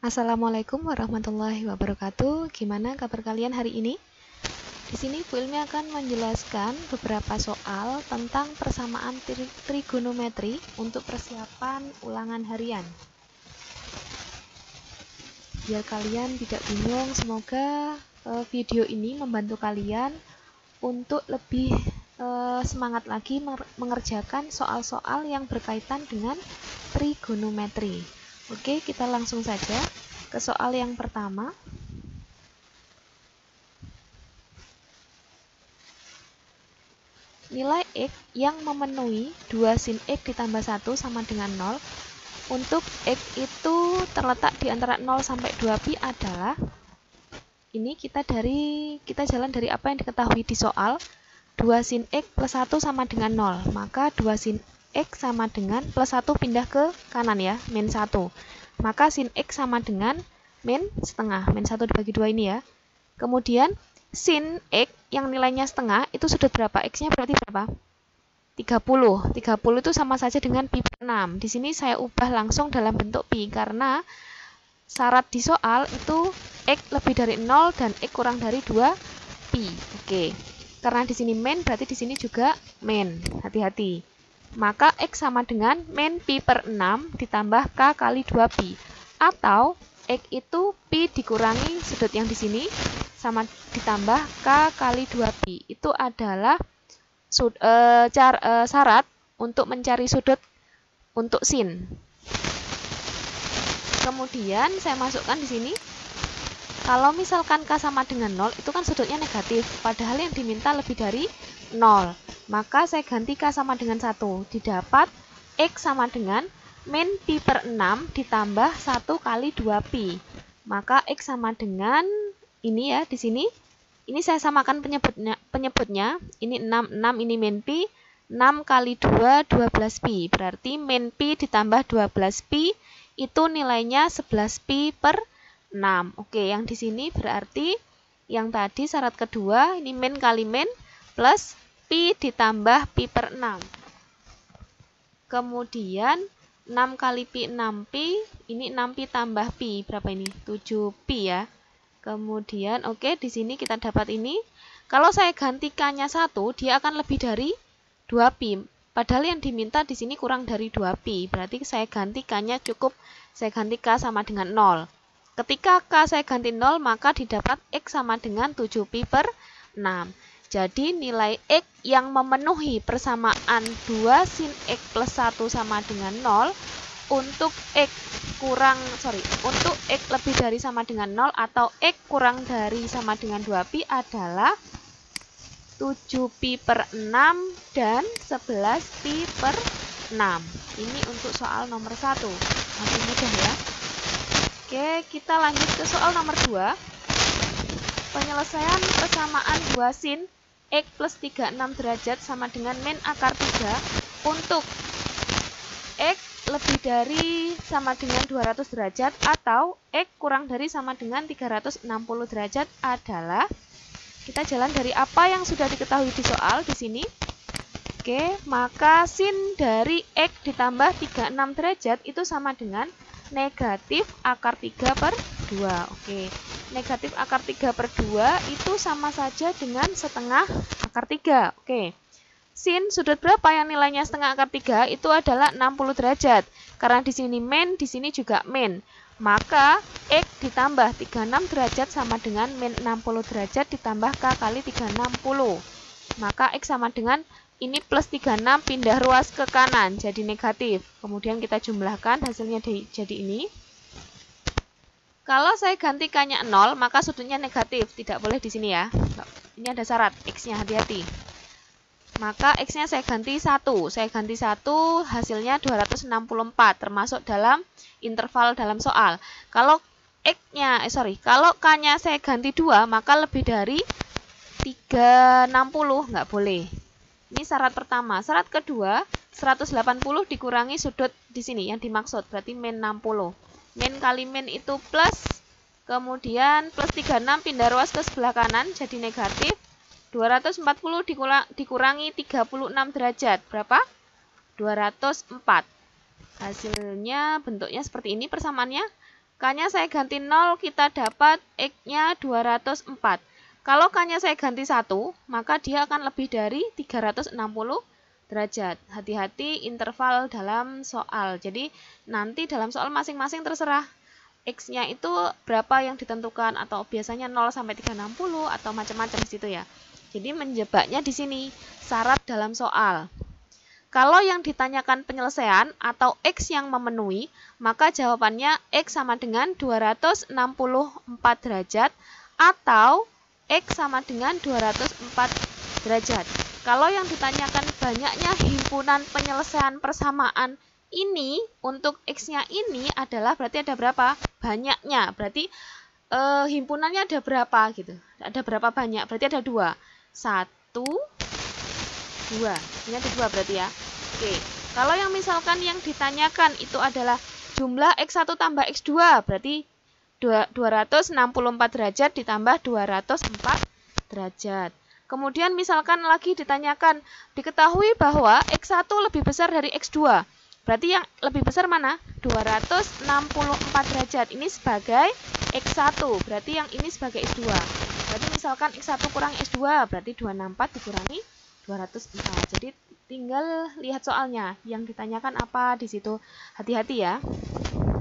Assalamualaikum warahmatullahi wabarakatuh. Gimana kabar kalian hari ini? Di sini Bu Ilmi akan menjelaskan beberapa soal tentang persamaan trigonometri untuk persiapan ulangan harian. Biar kalian tidak bingung, semoga video ini membantu kalian untuk lebih semangat lagi mengerjakan soal-soal yang berkaitan dengan trigonometri. Oke, kita langsung saja ke soal yang pertama. Nilai X yang memenuhi 2 sin X ditambah 1 sama dengan 0. Untuk X itu terletak di antara 0 sampai 2pi adalah, ini kita jalan dari apa yang diketahui di soal. 2 sin X plus 1 sama dengan 0. Maka 2 sin X sama dengan plus 1 pindah ke kanan ya, min 1. Maka sin X sama dengan min setengah. Min 1 dibagi 2 ini ya. Kemudian sin X yang nilainya setengah itu sudut berapa? X-nya berarti berapa? 30. 30 itu sama saja dengan pi per 6. Di sini saya ubah langsung dalam bentuk pi karena syarat di soal itu X lebih dari 0 dan X kurang dari 2 pi. Oke. Karena di sini min berarti di sini juga min. Hati-hati. Maka X sama dengan min pi per 6 ditambah K kali 2pi. Atau X itu pi dikurangi sudut yang di sini sama ditambah K kali 2pi. Itu adalah syarat untuk mencari sudut untuk sin. Kemudian saya masukkan di sini. Kalau misalkan K sama dengan 0, itu kan sudutnya negatif. Padahal yang diminta lebih dari 0. Maka saya ganti K sama dengan 1. Didapat X sama dengan min pi per 6 ditambah 1 kali 2pi. Maka X sama dengan, ini ya, di sini. Ini saya samakan penyebutnya. Ini 6, ini min pi. 6 kali 2, 12pi. Berarti min pi ditambah 12pi itu nilainya 11pi per 6. Oke, yang di sini berarti yang tadi syarat kedua, ini min kali min plus pi ditambah pi per 6. Kemudian 6 kali pi 6pi, ini 6pi tambah pi, berapa ini? 7pi ya. Kemudian oke, di sini kita dapat ini. Kalau saya ganti K-nya 1, dia akan lebih dari 2pi. Padahal yang diminta di sini kurang dari 2pi. Berarti saya ganti K-nya cukup, saya ganti K sama dengan 0. Ketika K saya ganti 0, maka didapat X sama dengan 7pi per 6. Jadi nilai X yang memenuhi persamaan 2 sin X plus 1 sama dengan 0 untuk X lebih dari sama dengan 0 atau X kurang dari sama dengan 2pi adalah 7pi per 6 dan 11pi per 6. Ini untuk soal nomor 1. Masih mudah ya. Oke, kita lanjut ke soal nomor 2. Penyelesaian persamaan 2 sin X plus 36 derajat sama dengan min akar 3 untuk X lebih dari sama dengan 200 derajat atau X kurang dari sama dengan 360 derajat adalah, kita jalan dari apa yang sudah diketahui di soal di sini. Oke, maka sin dari X ditambah 36 derajat itu sama dengan negatif akar 3 per 2. Oke, negatif akar 3 per 2 itu sama saja dengan setengah akar 3. Oke, sin sudut berapa yang nilainya setengah akar 3 itu adalah 60 derajat. Karena di sini min, di sini juga min. Maka X ditambah 36 derajat sama dengan min 60 derajat ditambah K kali 360. Maka X sama dengan, ini plus 36 pindah ruas ke kanan jadi negatif. Kemudian kita jumlahkan hasilnya jadi ini. Kalau saya ganti K-nya 0, maka sudutnya negatif. Tidak boleh di sini ya. Ini ada syarat X-nya, hati-hati. Maka X-nya saya ganti 1. Saya ganti 1, hasilnya 264 termasuk dalam interval dalam soal. Kalau kalau K-nya saya ganti 2, maka lebih dari 360 nggak boleh. Ini syarat pertama. Syarat kedua, 180 dikurangi sudut di sini yang dimaksud, berarti min 60. Min kali min itu plus, kemudian plus 36 pindah ruas ke sebelah kanan jadi negatif. 240 dikurangi 36 derajat, berapa? 204. Hasilnya bentuknya seperti ini persamaannya. K-nya saya ganti 0, kita dapat X-nya 204. Kalau K-nya saya ganti 1, maka dia akan lebih dari 360 derajat. Hati-hati interval dalam soal. Jadi nanti dalam soal masing-masing terserah X-nya itu berapa yang ditentukan, atau biasanya 0 sampai 360 atau macam-macam di situ ya. Jadi menjebaknya di sini syarat dalam soal. Kalau yang ditanyakan penyelesaian atau X yang memenuhi, maka jawabannya X sama dengan 264 derajat atau X sama dengan 204 derajat. Kalau yang ditanyakan banyaknya himpunan penyelesaian persamaan ini, untuk X-nya ini adalah berarti ada berapa? Banyaknya. Berarti himpunannya ada berapa gitu. Ada berapa banyak? Berarti ada 2. 1, 2. Ini ada 2 berarti ya. Oke, kalau yang misalkan yang ditanyakan itu adalah jumlah X1 tambah X2, berarti 264 derajat ditambah 204 derajat. Kemudian misalkan lagi ditanyakan, diketahui bahwa X1 lebih besar dari X2. Berarti yang lebih besar mana? 264 derajat. Ini sebagai X1, berarti yang ini sebagai X2. Berarti misalkan X1 kurang X2, berarti 264 dikurangi 204. Jadi tinggal lihat soalnya, yang ditanyakan apa di situ. Hati-hati ya.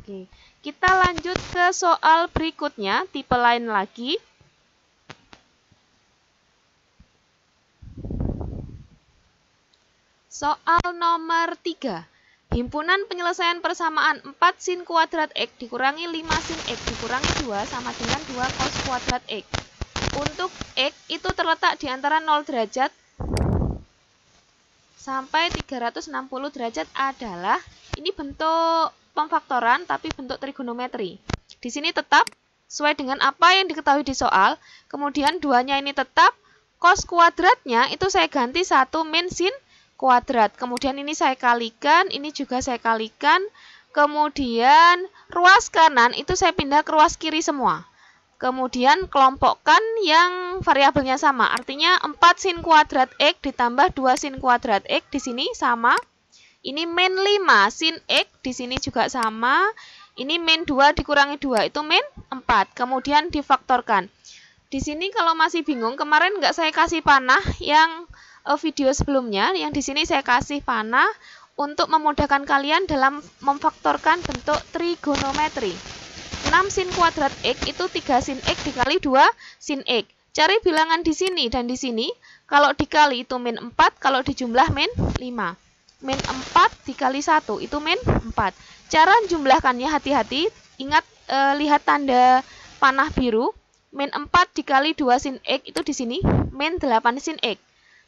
Oke, kita lanjut ke soal berikutnya, tipe lain lagi. Soal nomor 3. Himpunan penyelesaian persamaan 4 sin kuadrat X dikurangi 5 sin X dikurangi 2 sama dengan 2 cos kuadrat X. Untuk X itu terletak di antara 0 derajat sampai 360 derajat adalah, ini bentuk pemfaktoran tapi bentuk trigonometri. Di sini tetap sesuai dengan apa yang diketahui di soal. Kemudian 2-nya ini tetap, cos kuadratnya itu saya ganti 1 min sin kuadrat. Kemudian ini saya kalikan, ini juga saya kalikan. Kemudian ruas kanan itu saya pindah ke ruas kiri semua. Kemudian kelompokkan yang variabelnya sama. Artinya 4 sin kuadrat X ditambah 2 sin kuadrat X di sini sama. Ini min 5 sin X di sini juga sama. Ini min 2 dikurangi 2 itu min 4. Kemudian difaktorkan. Di sini kalau masih bingung, kemarin nggak saya kasih panah yang video sebelumnya, yang di sini saya kasih panah untuk memudahkan kalian dalam memfaktorkan bentuk trigonometri. 6 sin kuadrat X itu 3 sin X dikali 2 sin X. Cari bilangan di sini dan di sini. Kalau dikali itu min 4, kalau dijumlah min 5. Min 4 dikali 1 itu min 4. Cara jumlahkannya hati-hati. Ingat, lihat tanda panah biru. Min 4 dikali 2 sin X itu di sini. Min 8 sin X.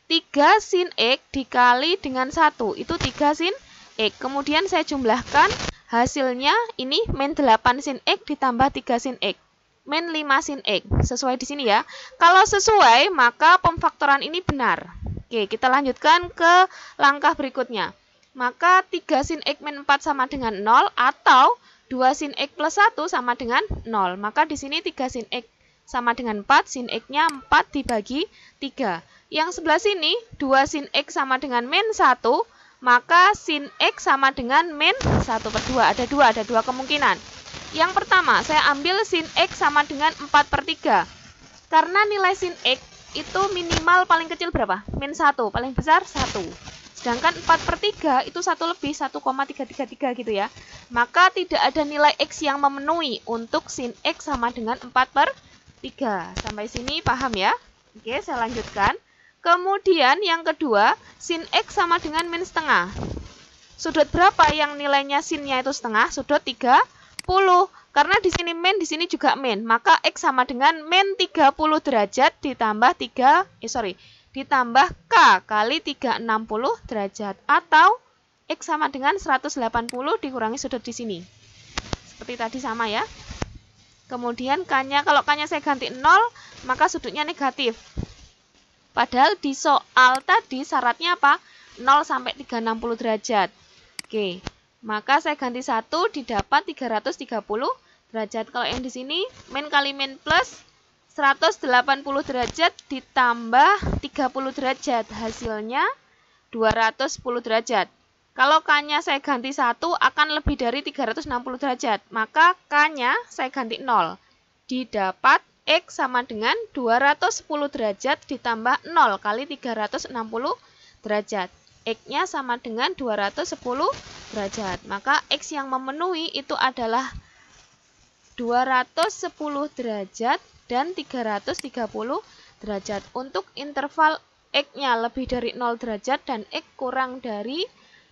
3 sin X dikali dengan 1 itu 3 sin X. Kemudian saya jumlahkan. Hasilnya ini min 8 sin X ditambah 3 sin X. Min 5 sin X. Sesuai di sini ya. Kalau sesuai, maka pemfaktoran ini benar. Oke, kita lanjutkan ke langkah berikutnya. Maka 3 sin X min 4 sama dengan 0 atau 2 sin X plus 1 sama dengan 0. Maka di sini 3 sin X sama dengan 4, sin X-nya 4 dibagi 3. Yang sebelah sini 2 sin X sama dengan min 1. Maka sin X sama dengan min 1/2. Ada dua kemungkinan. Yang pertama, saya ambil sin X sama dengan 4/3. Karena nilai sin X itu minimal paling kecil berapa? Min 1, paling besar 1. Sedangkan 4/3 itu 1 lebih 1,333 gitu ya. Maka tidak ada nilai X yang memenuhi untuk sin X sama dengan 4/3. Sampai sini paham ya? Oke, saya lanjutkan. Kemudian yang kedua, sin X sama dengan min setengah. Sudut berapa yang nilainya sinnya itu setengah? Sudut 30. Karena di sini min, di sini juga min. Maka X sama dengan min 30 derajat ditambah ditambah K kali 360 derajat. Atau X sama dengan 180 dikurangi sudut di sini. Seperti tadi sama ya. Kemudian K-nya, kalau K-nya saya ganti 0, maka sudutnya negatif. Padahal di soal tadi syaratnya apa? 0 sampai 360 derajat. Oke, maka saya ganti 1 didapat 330 derajat. Kalau yang di sini min kali min plus 180 derajat ditambah 30 derajat. Hasilnya 210 derajat. Kalau K-nya saya ganti 1 akan lebih dari 360 derajat. Maka K-nya saya ganti 0. Didapat X sama dengan 210 derajat ditambah 0 kali 360 derajat. X-nya sama dengan 210 derajat. Maka X yang memenuhi itu adalah 210 derajat dan 330 derajat. Untuk interval X-nya lebih dari 0 derajat dan X kurang dari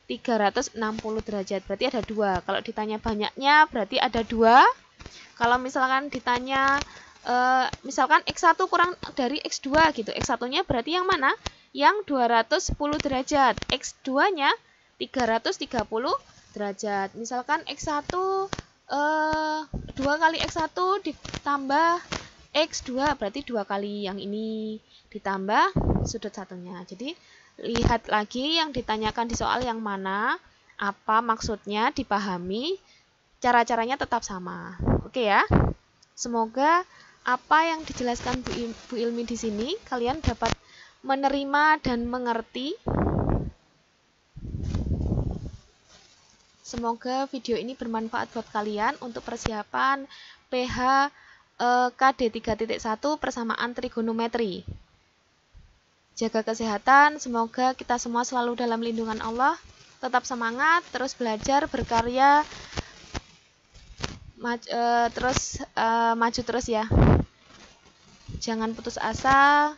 360 derajat. Berarti ada 2. Kalau ditanya banyaknya berarti ada 2. Kalau misalkan ditanya misalkan X1 kurang dari X2 gitu. X1-nya berarti yang mana? Yang 210 derajat. X2-nya 330 derajat. Misalkan X1 2 kali X1 ditambah X2 berarti 2 kali yang ini ditambah sudut satunya. Jadi lihat lagi yang ditanyakan di soal yang mana, apa maksudnya, dipahami, cara-caranya tetap sama. Oke ya. Semoga apa yang dijelaskan Bu Ilmi di sini kalian dapat menerima dan mengerti. Semoga video ini bermanfaat buat kalian untuk persiapan PH KD 3.1 persamaan trigonometri. Jaga kesehatan, semoga kita semua selalu dalam lindungan Allah. Tetap semangat, terus belajar, berkarya, maju terus ya. Jangan putus asa.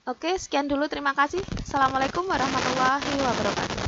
Oke, sekian dulu, terima kasih. Assalamualaikum warahmatullahi wabarakatuh.